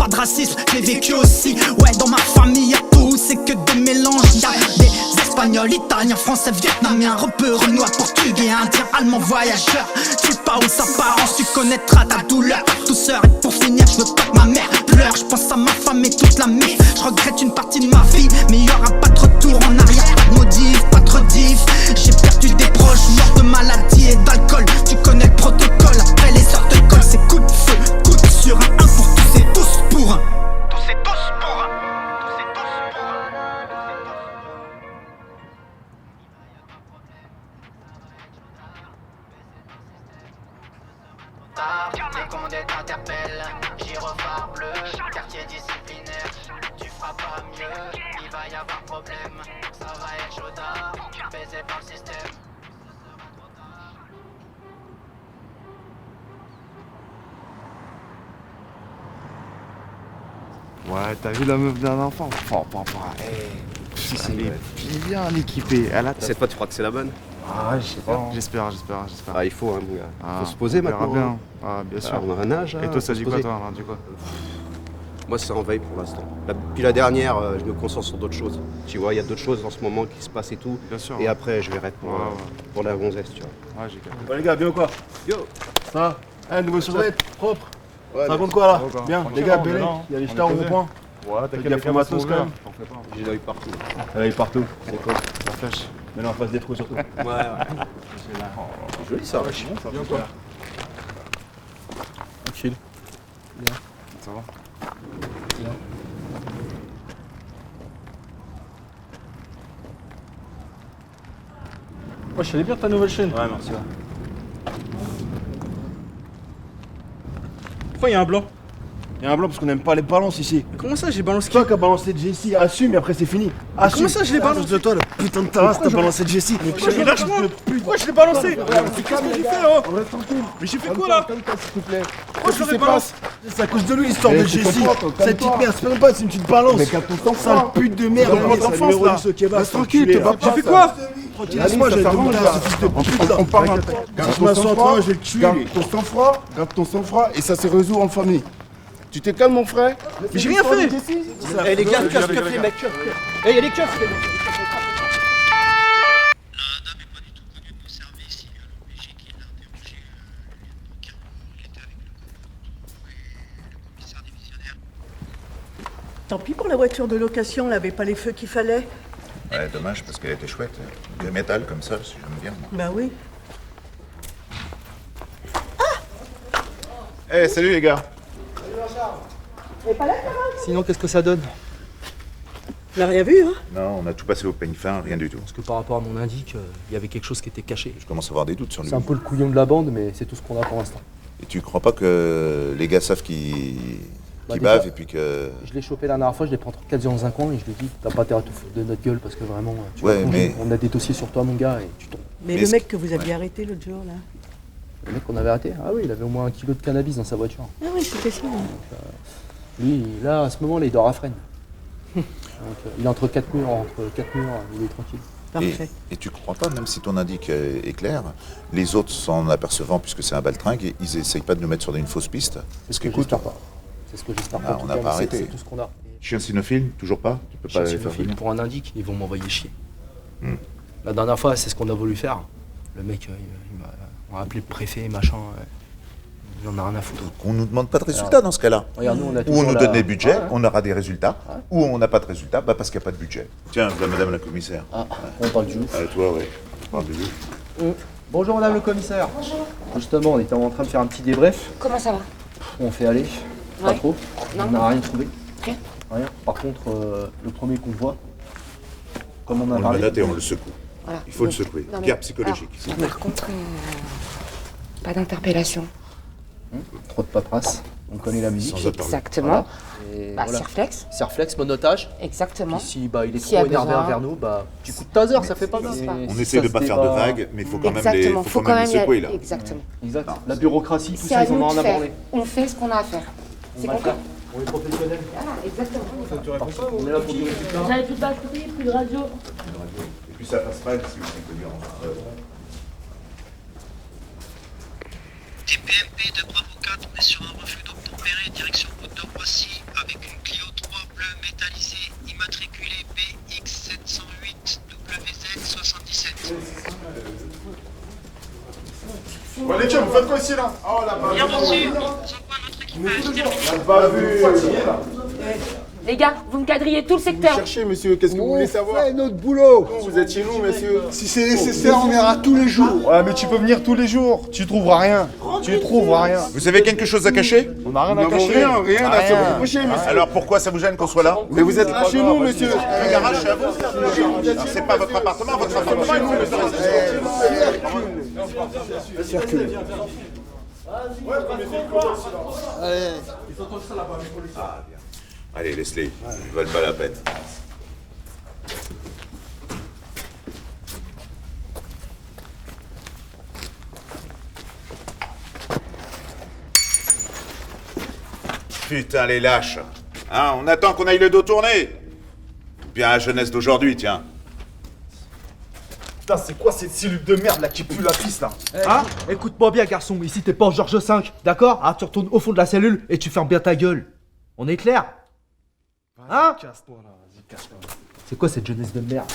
pas de racisme, j'ai vécu aussi. Ouais, dans ma famille y'a tout, c'est que des mélanges. Y'a des Espagnols, Italiens, Français, Vietnamiens, Européens, Renois, Portugais, Indiens, Allemands, voyageurs. Tu sais pas où ça part, tu connaîtras ta douleur. Douceur, et pour finir, je veux pas que ma mère pleure. Je pense à ma femme et toute la mif. Je regrette une partie de ma vie, mais y'aura pas de retour en arrière. Pas de motif, pas de rediff. J'ai perdu des proches, morts de maladie et d'alcool. Tu connais le protocole, après les heures de colle, c'est coup de feu, coup de sur un pour tous et tous pour un. Tous et tous pour un. Tous et tous pour un. Les condés t'interpellent, gyrophare bleu, quartier disciplinaire, tu feras pas mieux, il va y avoir problème, ça va être chaudard, baisé par le système. Ouais, t'as vu la meuf d'un enfant? Elle est bien équipée. Cette fois, tu crois que c'est la bonne? Ah, je sais pas. J'espère. Ah, il faut, hein, mon gars. Faut se poser on verra maintenant. bien. Ah, bien sûr. On a un âge. Et toi, ça dit quoi, toi? Alors, dis quoi? Moi, c'est en veille pour l'instant. Puis la dernière, je me concentre sur d'autres choses. Tu vois, il y a d'autres choses en ce moment qui se passent et tout. Bien sûr. Et après, je verrai pour la gonzesse, tu vois. Ouais, j'ai capté. Bon les gars, bien ou quoi? Yo! Ça va? Eh, nouveau survêt, propre. Ouais, Ça raconte quoi là? Bon, quoi. Bien, Tranquille, les gars, on est belé, là, hein. il y a les On stars est au posé. point. Ouais, Il y a t'inquiète, les fait gars, matos, sont quand ouverts. même. T'en fais pas. J'ai l'œil partout. Elle est partout. C'est quoi? La flèche. Mais là, on fasse des trous surtout. Ouais. C'est joli ça. Ouais, bon, ça bien quoi? Tranquille. Ça va? Ouais, je savais bien ta nouvelle chaîne. Ouais, merci. Pourquoi il y a un blanc? Il y a un blanc parce qu'on n'aime pas les balances ici. Comment ça, j'ai balancé qui? Toi qui as balancé Jessie, assume et après c'est fini. Assume. Comment ça, je l'ai balancé? de toi, la putain de ta race, t'as balancé Jessie. Lâche-moi! Pourquoi je l'ai balancé? Qu'est-ce que j'ai fait, oh? Reste tranquille. Mais j'ai fait quoi là? Calme-toi, s'il te plaît. Pourquoi je Qu'est-ce qui l'aurais se balancé? passe? C'est à cause de lui l'histoire de tu Jessie. comprends, toi, Cette petite merde, c'est même pas, c'est une petite balance. Mais calme ton sang, Sale pute de merde. Dans mon enfance, là. Reste tranquille, te bats pas. J'ai fait quoi? Tranquille, laisse-moi, j'ai demandé à ce fils de pute là. On parle un peu. Je m'assois en train, je vais le tuer. Garde ton sang-froid et ça se résout en famille. Tu te calmes, mon frère? Mais j'ai rien fait. Eh les gars, keuf les mecs, keuf. Eh, y'a les keufs, les mecs. Tant pis pour la voiture de location, elle avait pas les feux qu'il fallait. Ouais, dommage parce qu'elle était chouette. De métal comme ça, si j'aime bien. moi. Ben oui. Eh, salut les gars. Sinon, qu'est-ce que ça donne? On n'a rien vu, hein? Non, on a tout passé au peigne fin, rien du tout. Parce que par rapport à mon indique, il y avait quelque chose qui était caché. Je commence à avoir des doutes sur lui. C'est un peu le couillon de la bande, mais c'est tout ce qu'on a pour l'instant. Et tu crois pas que les gars savent qui Bah, bavent déjà, et puis que... Je l'ai chopé la dernière fois, je l'ai pris entre 4 yeux dans un coin et je lui ai dit t'as pas intérêt à tout foutre de notre gueule parce que vraiment, tu Ouais, vas plonger. mais- On a des dossiers sur toi mon gars et tu tombes. Mais Mais le ce mec que vous aviez arrêté l'autre jour, là. Le mec qu'on avait arrêté, ah oui, il avait au moins 1 kilo de cannabis dans sa voiture. Ah oui, c'était ça. Lui, là, à ce moment-là, il dort à Fresnes. Donc, il est entre 4 murs, il est tranquille. Parfait. Et tu crois pas, même si ton indique est clair, les autres s'en apercevant puisque c'est un baltringue, ils essayent pas de nous mettre sur une fausse piste. C'est ce qui que coûte. j'espère pas. C'est ce que j'espère pas. Ah, En tout on n'a cas, pas c'est- arrêté. C'est tout ce qu'on a. Chien cynophile, toujours pas? Tu peux pas les faire Cynophile, venir. pour un indique, ils vont m'envoyer chier. Hmm. La dernière fois, c'est ce qu'on a voulu faire. Le mec, on a appelé le préfet, machin. Il en a rien à foutre. On nous demande pas de résultats dans ce cas-là. Regarde, nous, on a Ou on toujours nous la- donne des budgets, Ah ouais. on aura des résultats, ou on n'a pas de résultats, bah parce qu'il n'y a pas de budget. Tiens, voilà madame la commissaire. Ah, on parle du ouf. Toi, ouais. On parle de lui. Bonjour madame le commissaire. Bonjour. Justement, on était en train de faire un petit débrief. Comment ça va? On fait aller, pas Ouais. trop. Non. On n'a rien trouvé. Rien. Rien. Par contre, le premier qu'on voit, comme on a On le parlé. menotte et on le secoue. Voilà. Il faut le Donc, secouer. non, mais- Guerre psychologique. alors, par contre, pas d'interpellation. Trop de paperasse. On connaît la musique. Sans attendre. Exactement. Et Bah, voilà. Cirflex. Serflex, monotage. Exactement. Puis si il est S'il y a trop énervé besoin. envers nous, bah tu coûtes ta heure, ça fait pas n'hésite mal. pas. On essaie de pas faire de vagues, mais il faut quand même les, Exactement. faut quand même les y secouer là. Exactement. Exact. La bureaucratie, tout C'est ça, à ils en nous ont de rien à faire. branler. On fait ce qu'on a à faire. C'est On va le compris? faire. On est professionnels. Voilà, exactement. On est là pour du résultat. J'avais plus de batterie, plus de radio. Et puis ça passe mal si vous êtes connu en TPMP de Bravo 4, on est sur un reflux d'eau tempéré, direction route de Roissy, à Bon, les gars, vous faites quoi ici là? Oh la base. Bien reçu. La bavure. Les gars, vous me quadrillez tout le secteur. Cherchez, monsieur, qu'est-ce que vous voulez savoir? C'est notre boulot. Vous êtes chez nous, monsieur. Si c'est nécessaire, on ira tous les jours. Ouais, mais tu peux venir tous les jours. Tu trouveras rien. Tu trouveras rien. Vous avez quelque chose à cacher? On n'a rien à cacher. Rien à se reprocher, monsieur. Alors pourquoi ça vous gêne qu'on soit là? Mais vous êtes là chez nous, monsieur. Le garage, c'est à vous. Alors, c'est pas votre appartement, votre appartement est chez nous. Circule. Allez, laisse-les. Ils valent pas la peine. Putain, les lâches. Hein, on attend qu'on aille le dos tourné. Bien la jeunesse d'aujourd'hui, tiens. Putain, c'est quoi cette cellule de merde là qui pue la piste là? Hein? Écoute-moi bien, garçon, ici t'es pas en Georges V, d'accord? Ah, tu retournes au fond de la cellule et tu fermes bien ta gueule. On est clair? Hein? Casse-toi là, vas-y, casse-toi. C'est quoi cette jeunesse de merde?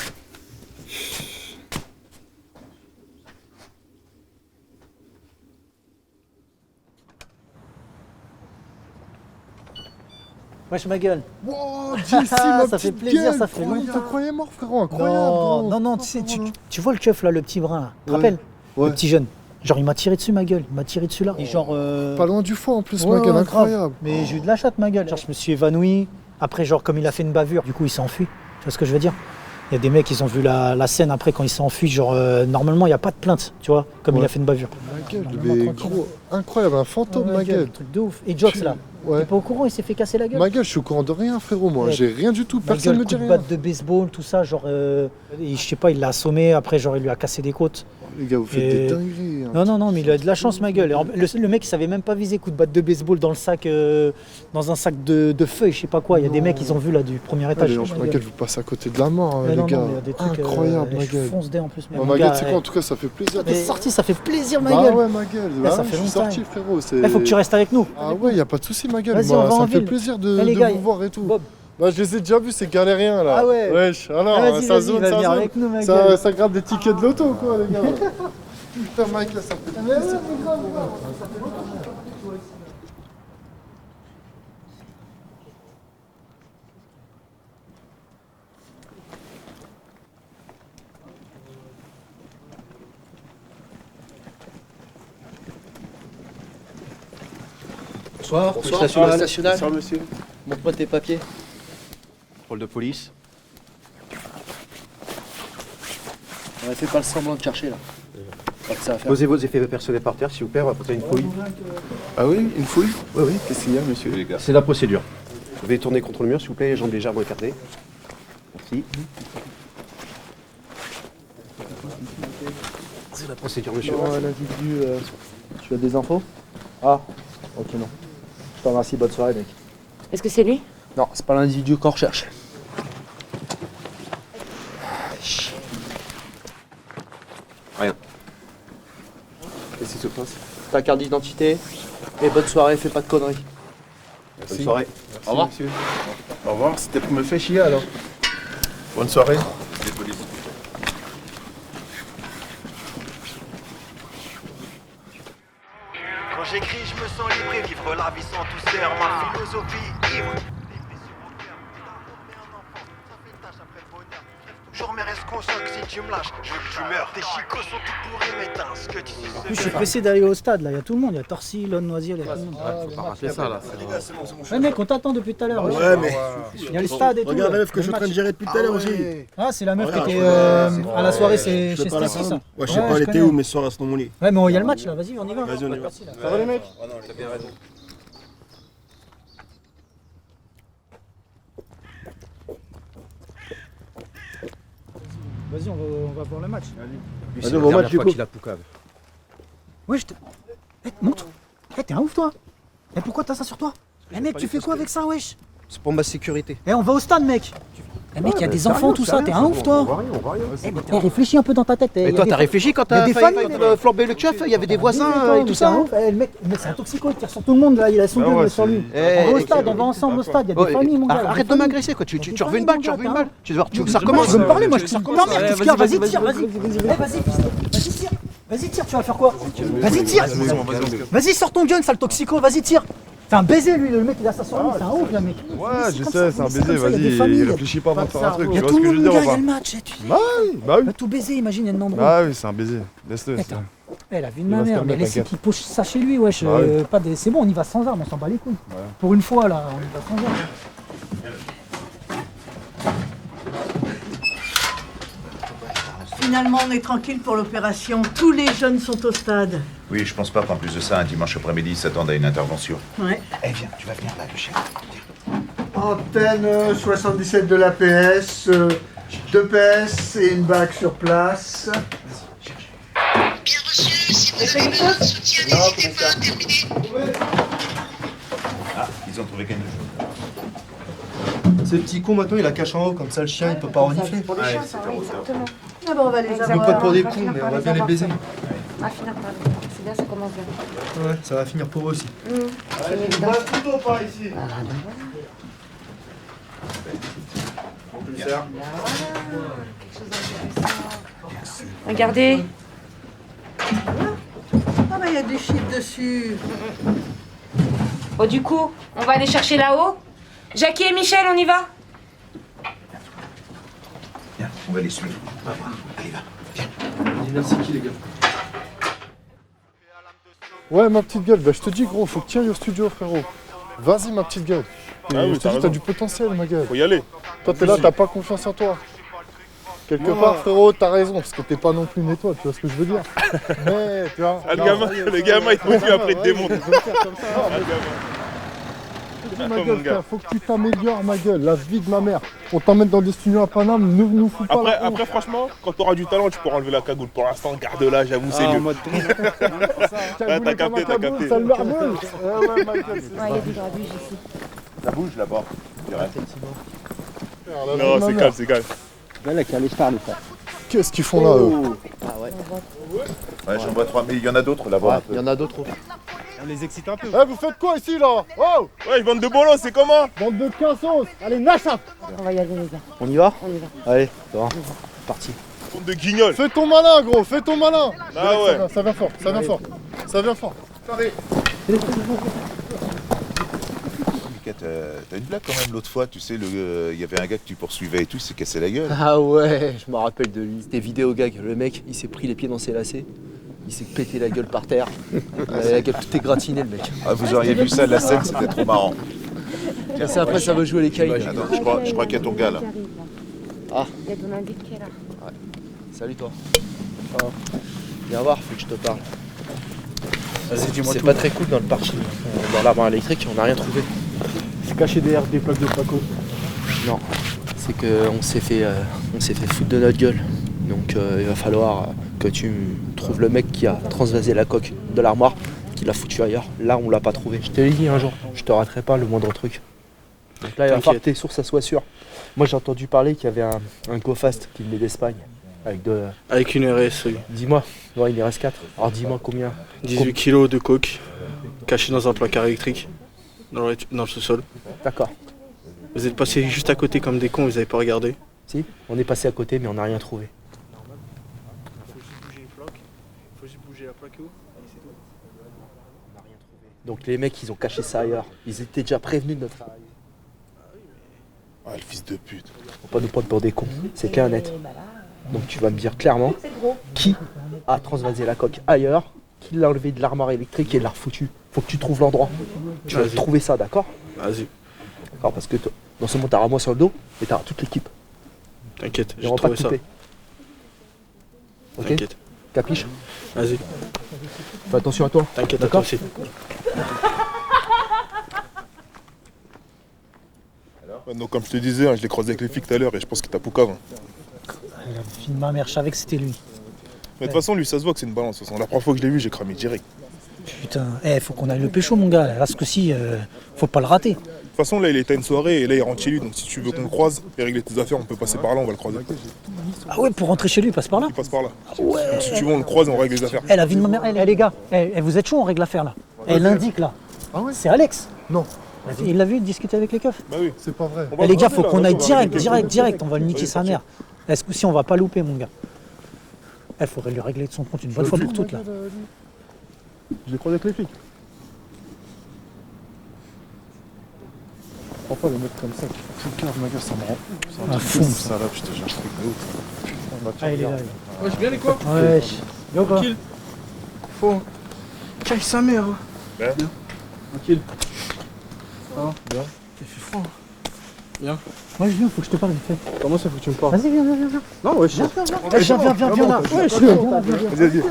Wesh ma gueule. Wow, JC, ma ça fait petite plaisir, gueule. ça fait Croyez- longtemps. Te croyais mort, frérot, incroyable. Non, gros. non, non, tu sais, tu vois le keuf là, le petit brun là. Tu te rappelles? Ouais. Le petit jeune. Genre il m'a tiré dessus ma gueule, il m'a tiré dessus là. Et genre. Pas loin du foie en plus, ouais, ma gueule, ouais, incroyable. grave. Mais j'ai eu de la chatte ma gueule. Genre je me suis évanoui. Après genre comme il a fait une bavure, du coup il s'est enfui. Tu vois ce que je veux dire? Il y a des mecs, ils ont vu la scène après quand il s'est enfui. Genre normalement il n'y a pas de plainte, tu vois, comme il a fait une bavure. Ma gueule, Normalement, mais tranquille. gros, incroyable, un fantôme, ma gueule. Truc de ouf. Et Jox là. Ouais. T'es pas au courant, il s'est fait casser la gueule. Ma gueule, je suis au courant de rien, frérot, moi. Ouais. J'ai rien du tout, Ma personne gueule, me dit coup de rien. batte de baseball, tout ça, genre, et je sais pas, il l'a assommé, après genre il lui a cassé des côtes. Les gars, vous faites Et- des dingueries. hein. Non, non, non, mais il a de la chance, ma gueule. Et le mec, il savait même pas viser coup de batte de baseball dans le sac, dans un sac de feuilles, je sais pas quoi. Il y a des mecs, ils ont vu là du premier étage. Allez, ma gueule, vous passez à côté de la mort, hein, Mais les non, gars. non, mais il y a des trucs, Incroyable, ma je gueule. fonce en plus. Mais Bon, mon ma gars, gueule, c'est quoi, en tout cas, ça fait plaisir. T'es sorti, ça fait plaisir, ma Bah gueule. ouais, ma gueule. Là, Bah ça ouais, fait je suis longtemps. sorti, frérot. Il faut que tu restes avec nous. Ah ouais, y a pas de souci, ma gueule. Vas-y, Moi, on va ça en me fait ville. plaisir Eh, de les gars, vous voir et tout. Bob. Bah, je les ai déjà vus, ces galériens là. Ah ouais. Wesh, alors, Ah, vas-y, ça vas-y, zone, va ça venir zone. avec nous, ma Ça, gueule. ça gratte des tickets de loto, quoi, les gars. Putain, Mike, là, ça me fait plaisir. Bonsoir, Bonsoir, police nationale. Bonsoir, monsieur. Montre-moi tes papiers. Contrôle de police. Ouais, fais pas le semblant de chercher là. Pas que ça à faire. Posez vos effets personnels par terre, s'il vous plaît, on va porter une fouille. Ah oui, une fouille? Oui, oui. Qu'est-ce qu'il y a, monsieur, les gars? C'est la procédure. Vous devez tourner contre le mur, s'il vous plaît, les jambes légèrement écartées. Merci. C'est la procédure, monsieur. L'individu, tu as des infos? Ah, ok, non. Je te remercie, bonne soirée, mec. Est-ce que c'est lui? Non, c'est pas l'individu qu'on recherche. Rien. Qu'est-ce qui se passe? Ta carte d'identité et bonne soirée, fais pas de conneries. Bonne soirée. Au revoir. Monsieur. Au revoir, c'était pour me faire chier alors. Bonne soirée. Quand j'écris, je me sens libre et vivre la vie sans douceur, ma philosophie ivre. Toujours mais reste conscient que si tu me lâches, je veux que tu meurs. Tes chicots sont tout pourris, mais t'as ce que tu sais. En plus, je suis pressé d'aller au stade, là, il y a tout le monde, il y a Torcy, Lone Noisiel, il y a tout le monde. Faut pas rater ça là. Ouais mec, on t'attend depuis tout à l'heure. Ouais, mais. Il y a le stade et tout. Regarde là, la meuf que je suis en train de gérer depuis tout à l'heure aussi. Ah, c'est la meuf qui Regarde, était je à la soirée, c'est Je chez sais pas la Stacy, ça. femme. Ouais, je sais pas, elle je était connais. où, mais ce soir, elle se dans mon lit. Ouais, mais il y a le match là, vas-y, on y va. Vas-y, on y va. Ça Ça va, les mecs? Oh non, t'as bien raison. Vas-y, on va voir le match. Lui, Allez, c'est la bon match, dernière du fois coup. qu'il a poucave. Ouais, je te. Montre. T'es un ouf toi. Et pourquoi t'as ça sur toi? Mec, tu fais quoi avec ça, wesh? C'est pour ma sécurité. On va au stade, mec. Mec, il y a des enfants, tout ça, t'es un ouf toi. Réfléchis un peu dans ta tête. Et toi, t'as réfléchi quand y a t'as des failli familles, flamber le chef? Il y avait des voisins et tout ça. Le mec, c'est un toxico, il tire sur tout le monde là, il a son gueule sur lui. On va au stade, on va ensemble au stade, il y a des familles, mon gars. Arrête de m'agresser, quoi. Tu reveux une balle, tu reveux une balle. Tu veux que ça recommence? Tu veux me parler, moi je te recommence. Vas-y, tire, vas-y. Vas-y, tire. Vas-y, tire, tu vas faire quoi? Vas-y, tire. Vas-y, sors ton gun, sale toxico, vas-y, tire. C'est un baiser, lui, le mec, il a ça sur lui, c'est un ouf, le mec. Ouais, je sais, c'est un baiser, vas-y, il réfléchit pas avant de faire un truc, Il y tu a vois tout ce que le je veux monde, dire gars, ou il y a pas? le match. Bah oui, bah oui. Va tout baiser, imagine, il y a une endroit. Ah oui, c'est un baiser, laisse-le. Attends. La vie de Il ma va se mère, calmer, mais laissez t'inquiète. qu'il poche ça chez lui, wesh. Bah oui. Pas des... C'est bon, on y va sans armes, on s'en bat les couilles. Pour une fois, là, on y va sans armes. Finalement, on est tranquille pour l'opération. Tous les jeunes sont au stade. Oui, je pense pas qu'en plus de ça, un dimanche après-midi, ils s'attendent à une intervention. Ouais. Eh viens, tu vas venir là, le chien. Antenne 77 de l'APS, 2 PS et une bague sur place. Bien reçu, si vous avez besoin de soutien, n'hésitez pas à terminer. Ah, ils ont trouvé quelque chose. Ce petit con maintenant il a caché en haut, comme ça le chien il peut pas renifler. Pour les chiens, ça, oui, exactement. Ah bah, on va les Je avoir. veux pas pour des cons, mais on va bien les baiser. On va finir par les. C'est bien, ça commence bien. Ouais, ça va finir pour eux aussi. C'est évident. Plutôt par ici. Regardez. Ah bah, il y a des chiffres dessus. Oh, du coup, on va aller chercher là-haut. Jackie et Michel, on y va? Viens, on va les suivre. On va voir. Allez, va. Merci qui les gars. Ouais, ma petite gueule, bah je te dis, gros, faut que tu ailles au studio, frérot. Vas-y, ma petite gueule. Et Ah oui, je te t'as dis, raison. t'as du potentiel, ma gueule. Faut y aller. Toi, t'es là, t'as pas confiance en toi. Quelque part, frérot, t'as raison, parce que t'es pas non plus nettoie, tu vois ce que je veux dire. Mais, tu vois. Ah, le gamin, il continue après te démonter. Ma gueule, frère, faut que tu t'améliores, ma gueule, la vie de ma mère. On t'emmène dans des studios à Paname, nous fous pas la honte. Après, franchement, quand t'auras du talent, tu pourras enlever la cagoule. Pour l'instant, garde-la, j'avoue, c'est mieux. T'as capté, t'as capté. Ça le marmeule. Ouais, ma gueule, Ouais, il y a du grabuge ici. Ça bouge là-bas, je dirais. Non, c'est calme, c'est calme. Qu'est-ce qu'ils font là, eux? Ouais, j'en vois 3, mais il y en a d'autres là-bas. un peu. Il y en a d'autres. On les excite un peu. Eh, vous faites quoi ici, là? Oh! Ouais, bande de bolos, c'est comment? Bande de quinços! Allez, Nacha! On va y aller, les gars. On y va? On y va. Allez, c'est parti. Bande de guignols. Fais ton malin, gros, fais ton malin! Ah ouais. Ça vient fort, ça vient fort. Ça vient fort. Attendez. Miquette, t'as une blague quand même l'autre fois, tu sais, il y avait un gars que tu poursuivais et tout, il s'est cassé la gueule. Ah ouais, je me rappelle de lui. C'était vidéo gag. Le mec, il s'est pris les pieds dans ses lacets. Il s'est pété la gueule par terre. La gueule tout égratignée, le mec. Ah, vous auriez vu ça, la scène, c'était trop marrant. Et c'est après, ça veut jouer les cailles. Attends, je crois qu'il y a ton gars là. Ah, Il y a ton indice qui est là. salut toi. Viens voir, faut que je te parle. Vas-y, dis-moi C'est tout. pas très cool dans le parking. Dans l'arbre électrique, on n'a rien trouvé. C'est caché derrière des plaques de Paco. Non, c'est qu'on s'est fait foutre de notre gueule. Donc il va falloir que tu me trouves le mec qui a transvasé la coque de l'armoire, qui l'a foutu ailleurs. Là, on l'a pas trouvé. Je te l'ai dit un jour, je te raterai pas le moindre truc. Donc là, il va falloir que tes sources, ça soit sûr. Moi, j'ai entendu parler qu'il y avait un GoFast qui venait d'Espagne. Avec une RS, oui. Dis-moi, ouais, il y reste 4. Alors dis-moi combien. 18 kilos de coke, caché dans un placard électrique, dans le sous-sol. D'accord. Vous êtes passés juste à côté comme des cons, vous avez pas regardé. Si, on est passé à côté, mais on n'a rien trouvé. Faut juste bouger une plaque. Faut juste bouger la plaque et où Donc les mecs, ils ont caché ça ailleurs. Ils étaient déjà prévenus de notre arrivée. Ah, le fils de pute. Faut pas nous prendre pour des cons, c'est clair et net. Donc tu vas me dire clairement qui a transvasé la coque ailleurs, qui l'a enlevé de l'armoire électrique et l'a refoutu. Faut que tu trouves l'endroit. Tu vas Vas-y. trouver ça, d'accord? Vas-y, D'accord, parce que non seulement t'auras moi sur le dos, mais t'auras toute l'équipe. t'inquiète, Et j'ai on va pas trouvé te ça. couper. Ok? T'inquiète, Capiche? vas-y, Fais attention à toi. t'inquiète à toi D'accord? aussi. Donc, comme je te disais, hein, je l'ai croisé avec les flics tout à l'heure et je pense qu'il t'a poucave. Hein. La fille de ma mère, je savais que c'était lui. Mais de toute façon, lui, ça se voit que c'est une balance. De toute façon, la première fois que je l'ai vu, j'ai cramé direct. Putain, faut qu'on aille le pécho, mon gars. Là, ce coup-ci, faut pas le rater. De toute façon, là, il était à une soirée et là, il rentre chez lui. Donc, si tu veux qu'on le croise et régler tes affaires, on peut passer par là, on va le croiser. Ah ouais, pour rentrer chez lui, il passe par là. Il passe par là. Ouais. Donc, si tu veux, on le croise et on règle les affaires. La vie de ma mère, les gars, vous êtes chaud, on règle l'affaire là. Elle indique là. Ah ouais? C'est Alex. Non. Il l'a vu discuter avec les keufs. Bah oui. C'est pas vrai. On va Les gars, le faut croiser, qu'on là, aille on va régler direct. quelques On va le niquer Vas-y, sa parti. mère. Est-ce que si on va pas louper, mon gars? Il faudrait lui régler de son compte une bonne fois pour toutes là. Je les crois avec les flics. Je comprends pas les mecs comme ça qui font tout le cave, ma gueule, ça me rend fou. Ah, fou, ça. Ça là, je te jure, je truc de ouf. Ah, il est là. Wesh, bien les quoi? Wesh. Yo quoi? Tranquille. Faut. Caille sa mère. Bien. Tranquille. Ça va? Bien. Il fait froid. Viens. Ouais, je viens, faut que je te parle vite fait. Comment ça faut que tu me parles? Vas-y, viens. Non, wesh. Viens là. Ouais, je suis là. Vas-y.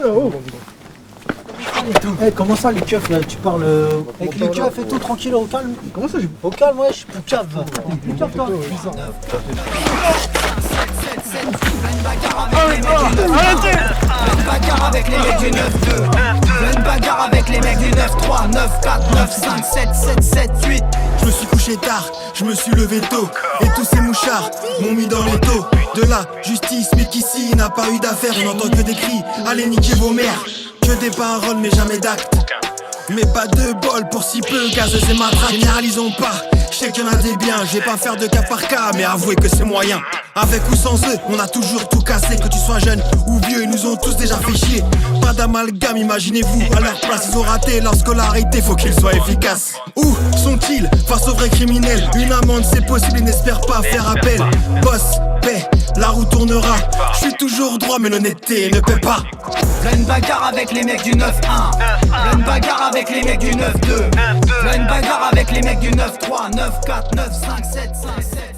Eh, comment ça les keufs là? Tu parles avec les keufs et tout, tranquille, au calme? Comment ça Au calme, wesh, plus cave. Plus cave, toi. Arrêtez! Une bagarre avec les mecs du 9-2. Une bagarre avec les mecs du 9-3, 9-4, 9-5, 7, 7, 7, 8. Je me suis couché tard, je me suis levé tôt. Et tous ces mouchards m'ont mis dans les taux. De la justice, mais qu'ici n'a pas eu d'affaire. On n'entend que des cris, allez niquer vos mères. Que des paroles mais jamais d'actes. Mais pas de bol pour si peu, gazeux et matraques. Généralisons pas, je sais qu'il y en a des biens. Je vais pas faire de cas par cas, mais avouez que c'est moyen. Avec ou sans eux, on a toujours tout cassé. Que tu sois jeune ou vieux, ils nous ont tous déjà fait chier. Pas d'amalgame, imaginez-vous. À leur place, ils ont raté leur scolarité, faut qu'ils soient efficaces. Où sont-ils face aux vrais criminels? Une amende c'est possible, ils n'espèrent pas faire appel. Boss, paix, la roue tournera. Je suis toujours droit, mais l'honnêteté ne paie pas. Là une bagarre avec les mecs du 9-1. Là une bagarre avec les mecs du 9-2. Là une bagarre avec les mecs du 9-3, 9-4, 9-5, 7, 5, 7.